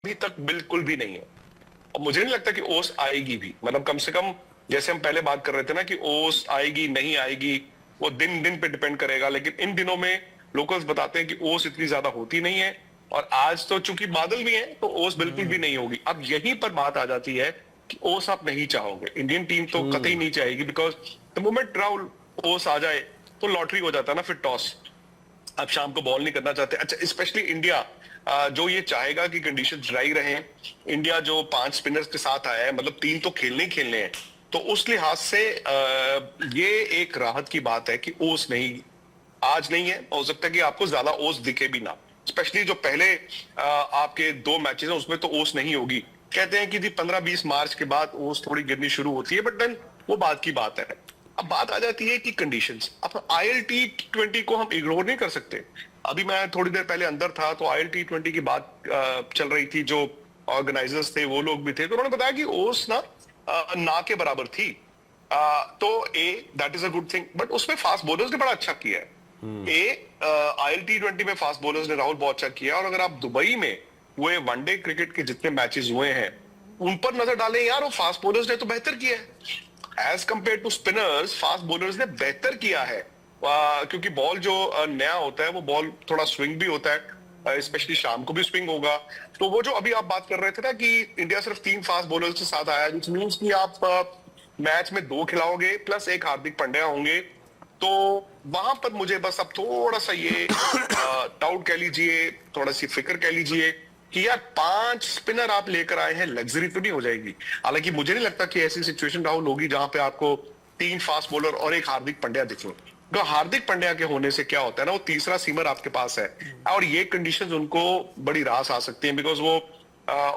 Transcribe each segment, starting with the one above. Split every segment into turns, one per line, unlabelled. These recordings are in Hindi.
अभी तक बिल्कुल भी नहीं है। और मुझे नहीं लगता कि ओस आएगी भी, मतलब कम से कम जैसे हम पहले बात कर रहे थे ना कि ओस आएगी नहीं आएगी, वो दिन दिन पे डिपेंड करेगा। लेकिन इन दिनों में लोकल्स बताते हैं कि ओस इतनी ज्यादा होती नहीं है। और आज तो चूंकि बादल भी है तो ओस बिल्कुल भी नहीं होगी। अब यहीं पर बात आ जाती है कि ओस आप नहीं चाहोगे, इंडियन टीम तो कतई नहीं चाहेगी, बिकॉज द मोमेंट राहुल ओस आ जाए तो लॉटरी हो जाता है ना, फिर टॉस। अब शाम को बॉल नहीं करना चाहते। अच्छा, स्पेशली इंडिया जो ये चाहेगा कि कंडीशंस ड्राई रहें। इंडिया जो 5 स्पिनर्स के साथ आया है, मतलब 3 तो खेलने ही खेलने हैं, तो उस लिहाज से ये एक राहत की बात है कि ओस नहीं, आज नहीं है। हो सकता है कि आपको ज्यादा ओस दिखे भी ना, स्पेशली जो पहले आपके 2 मैचेस हैं उसमें तो ओस नहीं होगी। कहते हैं कि जी 15-20 मार्च के बाद ओस थोड़ी गिरनी शुरू होती है, बट देन वो बात की बात है। अब बात आ जाती है कि कंडीशंस। अब ILT20 को हम इग्नोर नहीं कर सकते। अभी मैं थोड़ी देर पहले अंदर था तो ILT20 की बात चल रही थी, जो ऑर्गेनाइजर्स थे वो लोग भी थे, तो उन्होंने बताया कि ओस ना के बराबर थी। तो that is a good thing, but उसमें फास्ट बॉलर्स ने बड़ा अच्छा किया है। ILT20 में फास्ट बॉलर्स ने राहुल बहुत अच्छा किया। और अगर आप दुबई में हुए वनडे क्रिकेट के जितने मैचेस हुए हैं उन पर नजर डालें यार, वो फास्ट बॉलर्स ने तो बेहतर किया है as compare to spinners. Fast bowlers ने बेहतर किया है, क्योंकि बॉल जो नया होता है वो बॉल थोड़ा स्विंग भी होता है, स्पेशली शाम को भी स्विंग होगा। तो वो जो अभी आप बात कर रहे थे ना कि इंडिया सिर्फ 3 फास्ट बॉलर्स के साथ आया, विच मीन्स कि आप मैच में 2 खिलाओगे प्लस एक हार्दिक पांड्या होंगे, तो वहां पर मुझे बस अब थोड़ा सा ये डाउट कह लीजिए, थोड़ा सी फिक्र कह लीजिए कि यार 5 स्पिनर आप लेकर आए हैं, लग्जरी तो नहीं हो जाएगी। हालांकि मुझे नहीं लगता कि ऐसी सिचुएशन राहुल होगी जहां पे आपको 3 फास्ट बॉलर और एक हार्दिक पांड्या दिखे। तो हार्दिक पांड्या के होने से क्या होता है ना, वो तीसरा सीमर आपके पास है और ये कंडीशंस उनको बड़ी रास आ सकती हैं, बिकॉज वो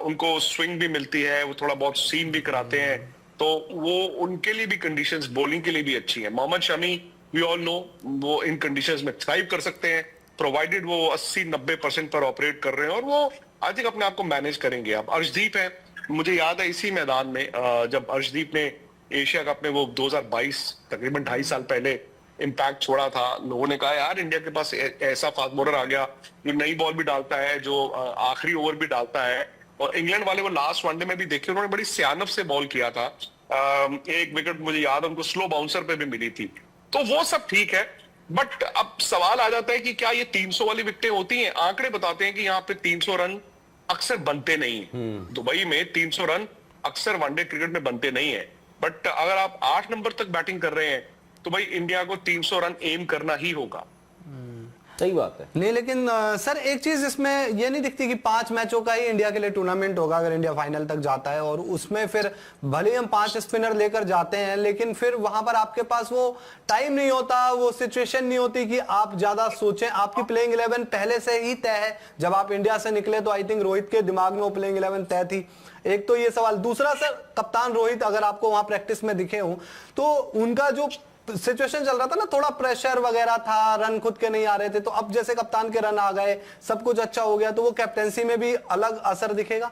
उनको स्विंग भी मिलती है, वो थोड़ा बहुत सीम भी कराते हैं, तो वो उनके लिए भी कंडीशंस बॉलिंग के लिए भी अच्छी है। Mohammed Shami we all know वो इन कंडीशंस में थ्राइव कर सकते हैं, प्रोवाइडेड वो 80-90% पर ऑपरेट कर रहे हैं, और वो आई थिंक अपने आप को मैनेज करेंगे। अब अर्शदीप है, मुझे याद है इसी मैदान में जब अर्शदीप ने एशिया कप में वो 2022 तकरीबन 2.5 साल पहले इम्पैक्ट छोड़ा था, लोगों ने कहा यार इंडिया के पास ऐसा फास्ट बॉलर आ गया जो नई बॉल भी डालता है, जो आखिरी ओवर भी डालता है। और इंग्लैंड वाले वो लास्ट वनडे में भी देखिए उन्होंने बड़ी सियानत से बॉल किया था। एक विकेट मुझे याद है उनको स्लो बाउंसर पे भी मिली थी। तो वो सब ठीक है, बट अब सवाल आ जाता है कि क्या ये 300 वाली विकेटें होती हैं। आंकड़े बताते हैं कि यहाँ पे 300 रन अक्सर बनते नहीं। दुबई में 300 रन अक्सर वनडे क्रिकेट में बनते नहीं है, बट अगर आप 8 नंबर तक बैटिंग कर रहे हैं तो भाई इंडिया को 300 रन एम करना ही होगा।
सही बात है।
नहीं, लेकिन सर एक चीज इसमें ये नहीं दिखती कि 5 मैचों का ही इंडिया के लिए टूर्नामेंट होगा अगर इंडिया फाइनल तक जाता है, और उसमें फिर भले ही हम 5 स्पिनर लेकर जाते हैं लेकिन फिर वहां पर आपके पास वो टाइम नहीं होता, वो सिचुएशन नहीं होती कि आप ज्यादा सोचें। आपकी प्लेइंग 11 पहले से ही तय है। जब आप इंडिया से निकले तो आई थिंक रोहित के दिमाग में वो प्लेइंग 11 तय थी। एक तो ये सवाल। दूसरा सर, कप्तान रोहित अगर आपको वहां प्रैक्टिस में दिखे हो तो उनका जो सिचुएशन चल रहा था ना, थोड़ा प्रेशर वगैरह था, रन खुद के नहीं आ रहे थे, तो अब जैसे कप्तान के रन आ गए, सब कुछ अच्छा हो गया, तो वो कैप्टेंसी में भी अलग असर दिखेगा।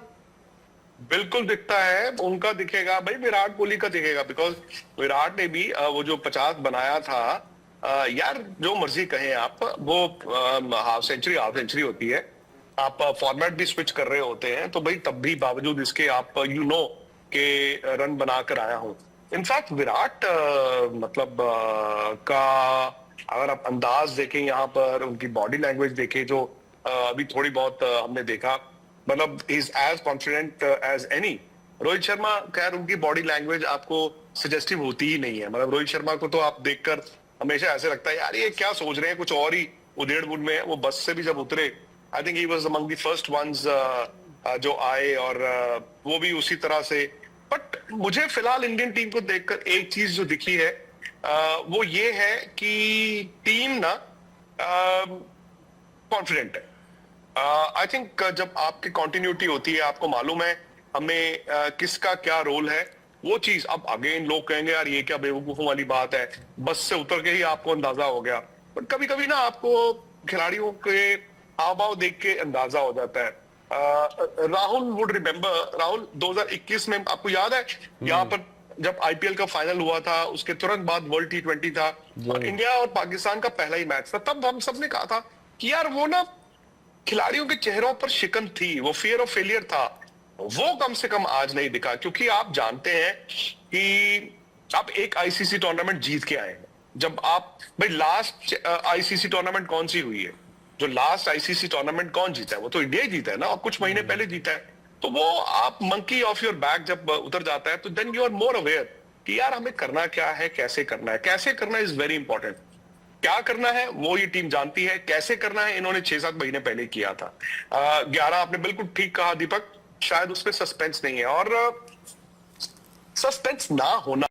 बिल्कुल दिखता है, उनका दिखेगा भाई, विराट कोहली का दिखेगा, बिकॉज विराट ने भी वो जो 50 बनाया था, यार जो मर्जी कहें आप, वो हाफ सेंचुरी होती है। आप फॉर्मेट भी स्विच कर रहे होते हैं, तो भाई तब भी बावजूद इसके आप यू नो के रन बनाकर आया हूं। इनफैक्ट विराट मतलब का अगर आप अंदाज देखें, यहाँ पर उनकी बॉडी लैंग्वेज देखें, जो अभी थोड़ी बहुत हमने देखा, मतलब is as confident as any. Rohit Sharma, खैर उनकी बॉडी लैंग्वेज आपको सजेस्टिव होती ही नहीं है। मतलब रोहित शर्मा को तो आप देखकर हमेशा ऐसे लगता है यार ये क्या सोच रहे हैं, कुछ और ही उधेड़ बुन में। वो बस से भी जब उतरे, I think he was among the first ones जो आए, और वो भी उसी तरह से। बट मुझे फिलहाल इंडियन टीम को देखकर एक चीज जो दिखी है वो ये है कि टीम ना कॉन्फिडेंट है। आई थिंक जब आपकी कंटिन्यूटी होती है, आपको मालूम है हमें किसका क्या रोल है, वो चीज। अब अगेन लोग कहेंगे यार ये क्या बेवकूफों वाली बात है, बस से उतर के ही आपको अंदाजा हो गया। बट कभी कभी ना आपको खिलाड़ियों के हाव भाव देख के अंदाजा हो जाता है। राहुल वुड रिमेम्बर, राहुल 2021 में आपको याद है यहाँ पर जब आईपीएल का फाइनल हुआ था, उसके तुरंत बाद वर्ल्ड T20 था और इंडिया और पाकिस्तान का पहला ही मैच था, तब हम सबने कहा था कि यार वो ना खिलाड़ियों के चेहरों पर शिकन थी, वो फियर ऑफ फेलियर था, वो कम से कम आज नहीं दिखा। क्योंकि आप जानते हैं कि आप एक आईसीसी टूर्नामेंट जीत के आए हैं। जब आप भाई लास्ट आईसीसी टूर्नामेंट कौन सी हुई है, जो लास्ट आईसीसी टूर्नामेंट कौन जीता है, वो तो इंडिया ही जीता है ना, और कुछ महीने पहले जीता है। तो वो आप मंकी ऑफ योर बैक जब उतर जाता है तो then you are more aware कि यार हमें करना क्या है, कैसे करना है। कैसे करना इज वेरी इंपॉर्टेंट। क्या करना है वो ये टीम जानती है, कैसे करना है इन्होंने 6-7 महीने पहले किया था। 11 आपने बिल्कुल ठीक कहा दीपक, शायद उसमें सस्पेंस नहीं है, और सस्पेंस ना होना